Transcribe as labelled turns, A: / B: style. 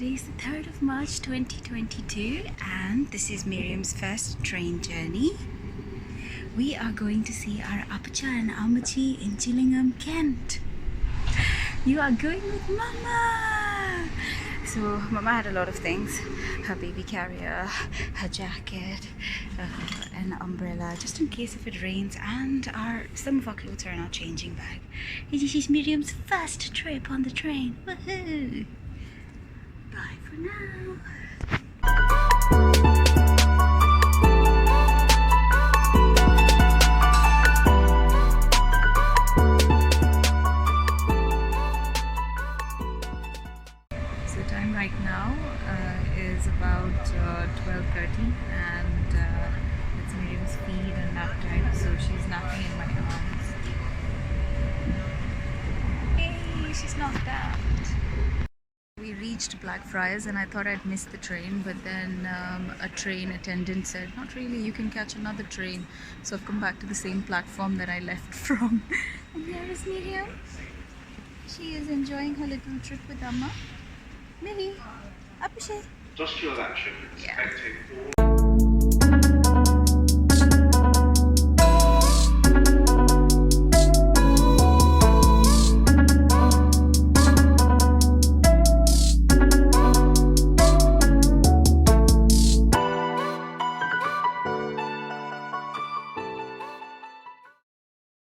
A: Today is the 3rd of March 2022 and this is Miriam's first train journey. We are going to see our Appacha and Ammachi in Gillingham, Kent. You are going with Mama! So Mama had a lot of things. Her baby carrier, her jacket, an umbrella just in case if it rains, and some of our clothes are in our changing bag. This is Miriam's first trip on the train. Woohoo! Bye for now. So time right now is about 12:30 and it's Miriam's feed and nap time, so she's napping in my arms. Hey, she's knocked out. We reached Blackfriars and I thought I'd miss the train, but then a train attendant said, not really, you can catch another train. So I've come back to the same platform that I left from. And here is Miriam. She is enjoying her little trip with Amma. Miri, Appacha.
B: Just your action.
A: Yeah.